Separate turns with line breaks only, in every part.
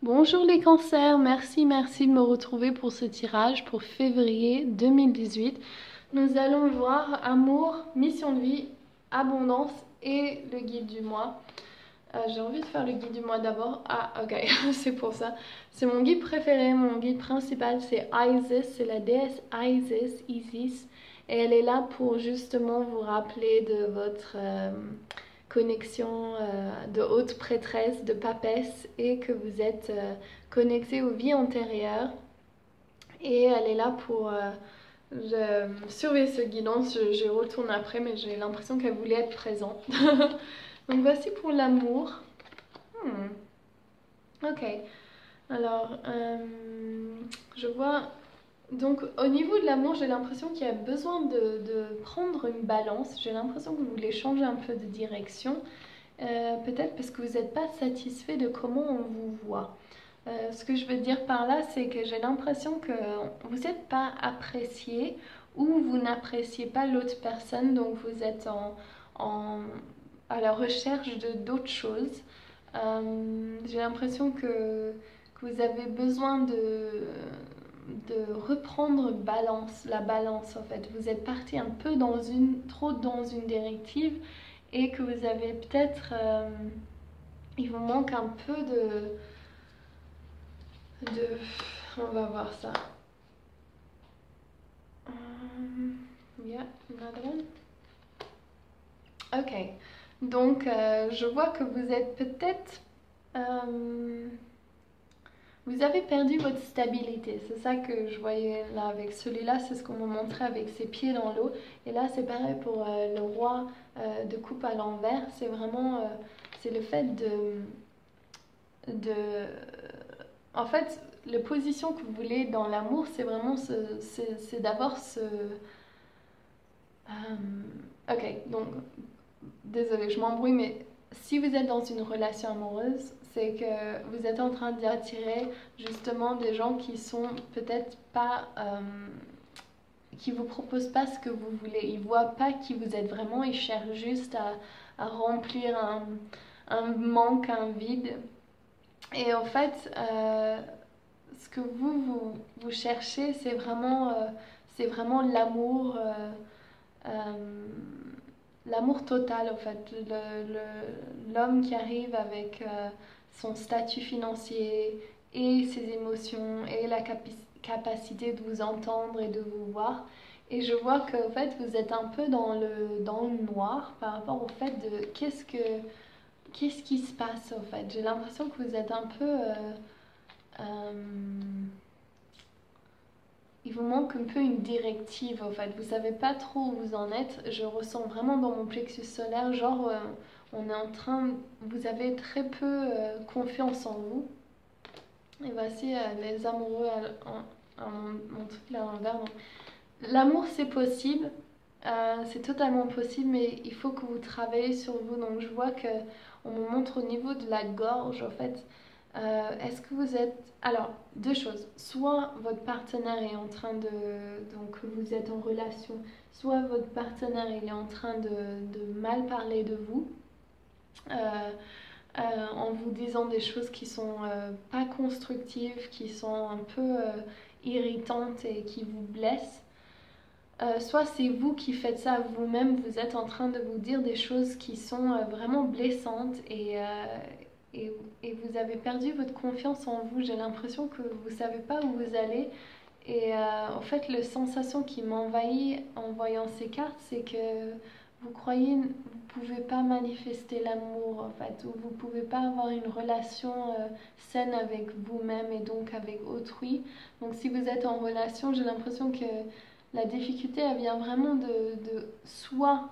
Bonjour les cancers, merci de me retrouver pour ce tirage pour février 2018. Nous allons voir amour, mission de vie, abondance et le guide du mois. J'ai envie de faire le guide du mois d'abord. Ah ok, c'est pour ça. C'est mon guide préféré, mon guide principal c'est Isis, c'est la déesse Isis. Et elle est là pour justement vous rappeler de votre connexion de haute prêtresse, de papesse, et que vous êtes connecté aux vies antérieures. Et elle est là pour surveiller ce guidance. Je retourne après, mais j'ai l'impression qu'elle voulait être présente. Donc voici pour l'amour. Ok. Alors, je vois. Donc, au niveau de l'amour, j'ai l'impression qu'il y a besoin de prendre une balance. J'ai l'impression que vous voulez changer un peu de direction. Peut-être parce que vous n'êtes pas satisfait de comment on vous voit. Ce que je veux dire par là, c'est que j'ai l'impression que vous n'êtes pas apprécié ou vous n'appréciez pas l'autre personne, donc vous êtes en- à la recherche de d'autres choses. J'ai l'impression que vous avez besoin de reprendre la balance en fait. Vous êtes parti un peu trop dans une directive et que vous avez peut-être, il vous manque un peu on va voir ça. Yeah, another one. Ok, donc je vois que vous êtes peut-être, vous avez perdu votre stabilité. C'est ça que je voyais là avec celui-là, c'est ce qu'on m'a montré avec ses pieds dans l'eau. Et là c'est pareil pour le roi de coupe à l'envers. C'est vraiment, c'est le fait de en fait, la position que vous voulez dans l'amour, c'est vraiment c'est d'avoir ce. Ok, donc, désolée, je m'embrouille, mais si vous êtes dans une relation amoureuse, c'est que vous êtes en train d'attirer justement des gens qui sont peut-être pas. Qui vous proposent pas ce que vous voulez. Ils voient pas qui vous êtes vraiment, ils cherchent juste à remplir un manque, un vide. Et en fait, ce que vous cherchez, c'est vraiment l'amour, l'amour total en fait. L'homme qui arrive avec son statut financier et ses émotions et la capacité de vous entendre et de vous voir. Et je vois que en fait, vous êtes un peu dans le noir par rapport au fait de qu'est-ce qui se passe en fait. J'ai l'impression que vous êtes un peu euh, il vous manque un peu une directive en fait. Vous savez pas trop où vous en êtes. Je ressens vraiment dans mon plexus solaire, genre on est en train, vous avez très peu confiance en vous. Et voici les amoureux à mon truc là à l'envers. L'amour c'est possible, c'est totalement possible, mais il faut que vous travaillez sur vous. Donc je vois que on me montre au niveau de la gorge en fait. Est-ce que vous êtes... Alors, deux choses. Soit votre partenaire est en train de... Donc, vous êtes en relation. Soit votre partenaire il est en train de mal parler de vous. En vous disant des choses qui sont pas constructives, qui sont un peu irritantes et qui vous blessent. Soit c'est vous qui faites ça vous-même, vous êtes en train de vous dire des choses qui sont vraiment blessantes et, et vous avez perdu votre confiance en vous. J'ai l'impression que vous ne savez pas où vous allez. Et en fait, la sensation qui m'envahit en voyant ces cartes, c'est que vous croyez, vous pouvez pas manifester l'amour en fait, ou vous pouvez pas avoir une relation saine avec vous-même et donc avec autrui. Donc si vous êtes en relation, j'ai l'impression que la difficulté, elle vient vraiment de soit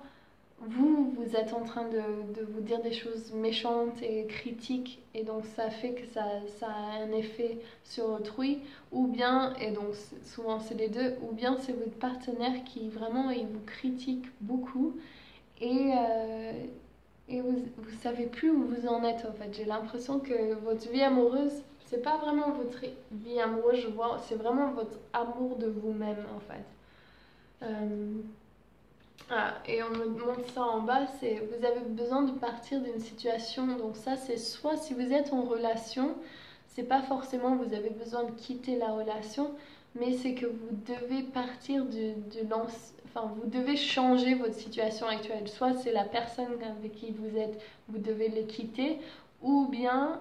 vous êtes en train de vous dire des choses méchantes et critiques, et donc ça fait que ça a un effet sur autrui, ou bien, et donc souvent c'est les deux, ou bien c'est votre partenaire qui vraiment il vous critique beaucoup, et vous savez plus où vous en êtes en fait. J'ai l'impression que votre vie amoureuse, c'est pas vraiment votre vie amoureuse, je vois, c'est vraiment votre amour de vous-même en fait. Euh, et on me montre ça en bas, c'est vous avez besoin de partir d'une situation. Donc ça, c'est soit si vous êtes en relation, c'est pas forcément vous avez besoin de quitter la relation, mais c'est que vous devez partir enfin vous devez changer votre situation actuelle. Soit c'est la personne avec qui vous êtes, vous devez les quitter, ou bien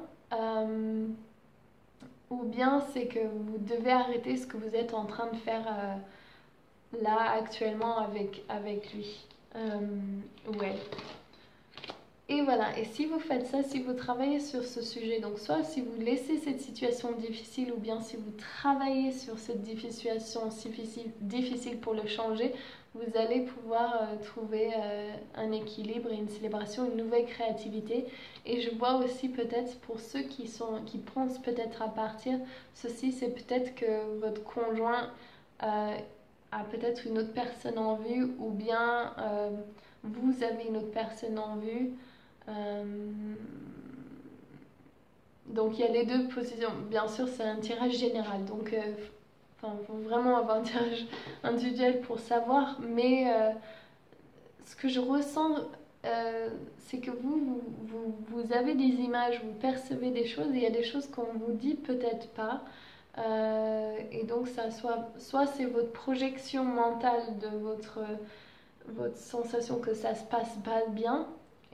c'est que vous devez arrêter ce que vous êtes en train de faire là actuellement avec lui ou elle. Et voilà, et si vous faites ça, si vous travaillez sur ce sujet, donc soit si vous laissez cette situation difficile ou bien si vous travaillez sur cette situation difficile pour le changer, vous allez pouvoir trouver un équilibre et une célébration, une nouvelle créativité. Et je vois aussi peut-être pour ceux qui pensent peut-être à partir, ceci c'est peut-être que votre conjoint a peut-être une autre personne en vue ou bien vous avez une autre personne en vue. Donc il y a les deux positions. Bien sûr, c'est un tirage général. Donc, il faut vraiment avoir un tirage individuel pour savoir. Mais ce que je ressens, c'est que vous avez des images, vous percevez des choses. Et il y a des choses qu'on vous dit peut-être pas. Et donc, ça soit c'est votre projection mentale de votre sensation que ça se passe pas bien.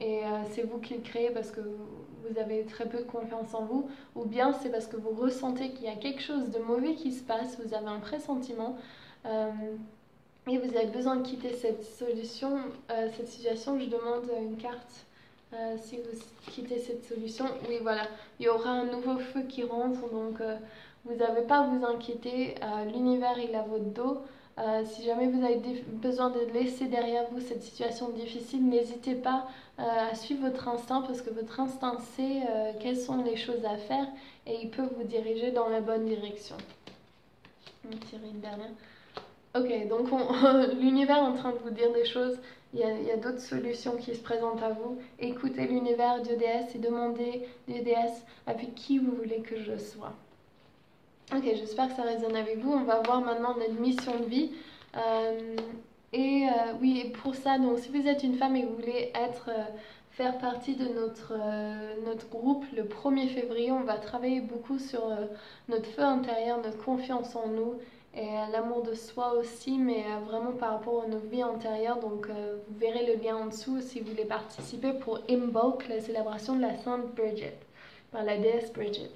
Et c'est vous qui le créez parce que vous avez très peu de confiance en vous, ou bien c'est parce que vous ressentez qu'il y a quelque chose de mauvais qui se passe, vous avez un pressentiment et vous avez besoin de quitter cette situation. Je demande une carte. Si vous quittez cette solution, oui voilà, il y aura un nouveau feu qui rentre, donc vous n'avez pas à vous inquiéter, l'univers il a votre dos. Si jamais vous avez besoin de laisser derrière vous cette situation difficile, n'hésitez pas à suivre votre instinct parce que votre instinct sait quelles sont les choses à faire et il peut vous diriger dans la bonne direction. On va tirer une dernière. Ok, donc l'univers est en train de vous dire des choses, il y a d'autres solutions qui se présentent à vous. Écoutez l'univers, Dieu déesse, et demandez Dieu déesse avec qui vous voulez que je sois. Ok, j'espère que ça résonne avec vous. On va voir maintenant notre mission de vie. Oui, pour ça, donc si vous êtes une femme et que vous voulez faire partie de notre groupe le 1er février, on va travailler beaucoup sur notre feu intérieur, notre confiance en nous et l'amour de soi aussi, mais vraiment par rapport à nos vies antérieures. Donc vous verrez le lien en dessous si vous voulez participer pour Imbolc, la célébration de la Sainte Bridget, par la déesse Bridget.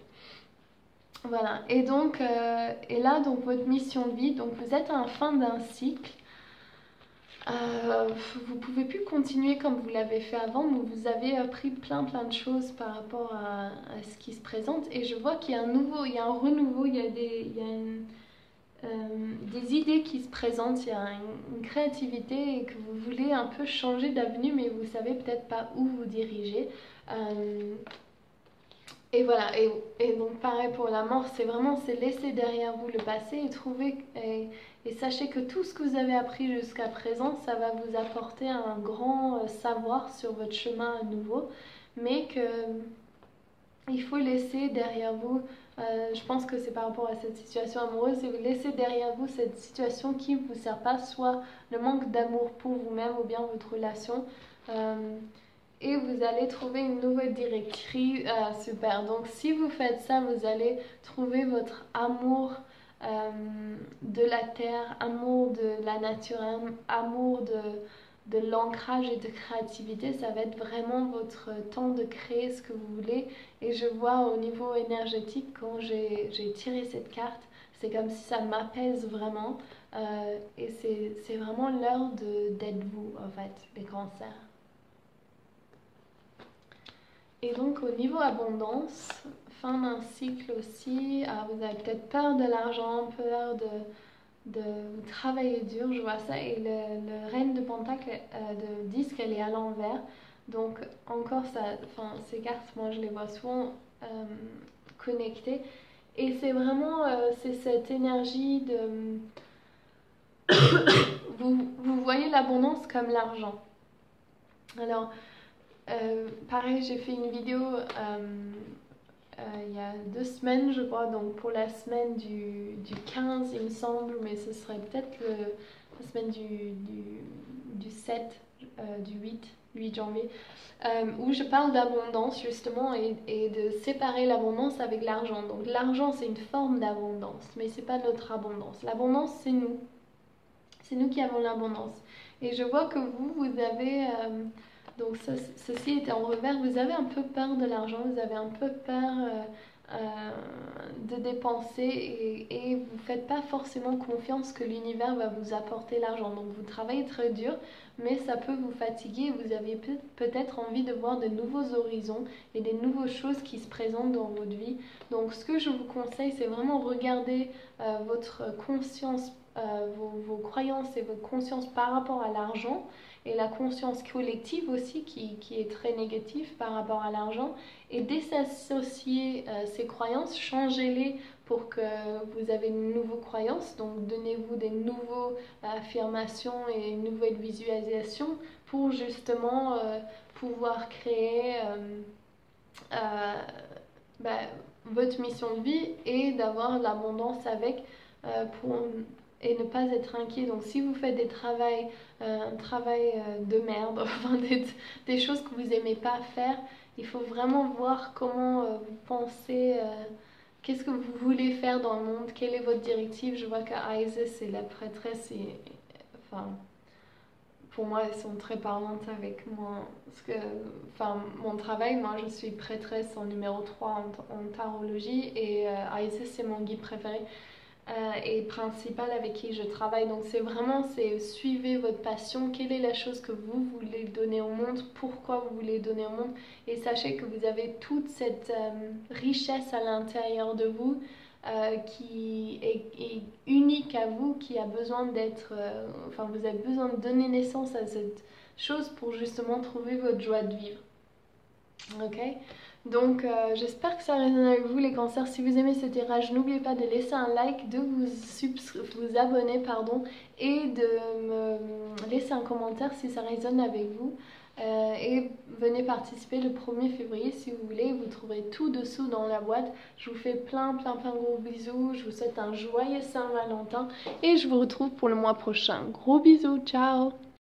Voilà, et donc, et là, donc votre mission de vie, donc vous êtes à la fin d'un cycle. Vous pouvez plus continuer comme vous l'avez fait avant, mais vous avez appris plein de choses par rapport à ce qui se présente. Et je vois qu'il y a il y a un renouveau, il y a des idées qui se présentent, il y a une créativité et que vous voulez un peu changer d'avenue, mais vous savez peut-être pas où vous diriger. Et voilà, et donc pareil pour la mort, c'est laisser derrière vous le passé et et sachez que tout ce que vous avez appris jusqu'à présent, ça va vous apporter un grand savoir sur votre chemin à nouveau, mais que il faut laisser derrière vous, je pense que c'est par rapport à cette situation amoureuse, c'est vous laisser derrière vous cette situation qui ne vous sert pas, soit le manque d'amour pour vous-même ou bien votre relation. Et vous allez trouver une nouvelle directrice. Super. Donc si vous faites ça, vous allez trouver votre amour de la terre, amour de la nature, amour de l'ancrage et de créativité. Ça va être vraiment votre temps de créer ce que vous voulez. Et je vois au niveau énergétique, quand j'ai tiré cette carte, c'est comme si ça m'apaise vraiment. Et c'est vraiment l'heure d'être vous, en fait, les cancers. Et donc au niveau abondance, fin d'un cycle aussi, vous avez peut-être peur de l'argent, peur de travailler dur, je vois ça, et le reine de pentacle, de disque, elle est à l'envers, donc encore ça, ces cartes, moi je les vois souvent connectées, et c'est vraiment, c'est cette énergie de... vous voyez l'abondance comme l'argent. Alors, pareil, j'ai fait une vidéo il y a 2 semaines, je crois, donc pour la semaine du 15, il me semble, mais ce serait peut-être la semaine du 7, du 8, 8 janvier, où je parle d'abondance justement et de séparer l'abondance avec l'argent. Donc l'argent c'est une forme d'abondance, mais c'est pas notre abondance. L'abondance c'est nous. C'est nous qui avons l'abondance. Et je vois que vous avez, donc ceci était en revers, vous avez un peu peur de l'argent, vous avez un peu peur de dépenser et vous ne faites pas forcément confiance que l'univers va vous apporter l'argent. Donc vous travaillez très dur, mais ça peut vous fatiguer. Vous avez peut-être envie de voir de nouveaux horizons et des nouvelles choses qui se présentent dans votre vie. Donc ce que je vous conseille, c'est vraiment regarder votre conscience, vos croyances et votre conscience par rapport à l'argent et la conscience collective aussi qui est très négative par rapport à l'argent et désassocier ces croyances, changez-les pour que vous avez de nouvelles croyances, donc donnez-vous des nouvelles affirmations et une nouvelle visualisation pour justement pouvoir créer votre mission de vie et d'avoir l'abondance avec et ne pas être inquiet. Donc si vous faites un travail de merde, enfin des choses que vous n'aimez pas faire, il faut vraiment voir comment vous pensez, qu'est-ce que vous voulez faire dans le monde, quelle est votre directive. Je vois que Isis et la prêtresse, enfin, pour moi, elles sont très parlantes avec moi. Parce que, enfin, mon travail, moi, je suis prêtresse en numéro 3 en tarologie et Isis, c'est mon guide préféré et principal avec qui je travaille. Donc c'est vraiment, c'est suivez votre passion, quelle est la chose que vous voulez donner au monde, pourquoi vous voulez donner au monde, et sachez que vous avez toute cette richesse à l'intérieur de vous qui est unique à vous, qui a besoin d'être, enfin vous avez besoin de donner naissance à cette chose pour justement trouver votre joie de vivre. Ok, donc j'espère que ça résonne avec vous les cancers. Si vous aimez ce tirage, n'oubliez pas de laisser un like, de vous abonner pardon, et de me laisser un commentaire si ça résonne avec vous. Et venez participer le 1er février si vous voulez, vous trouverez tout dessous dans la boîte. Je vous fais plein gros bisous, je vous souhaite un joyeux Saint-Valentin et je vous retrouve pour le mois prochain. Gros bisous, ciao!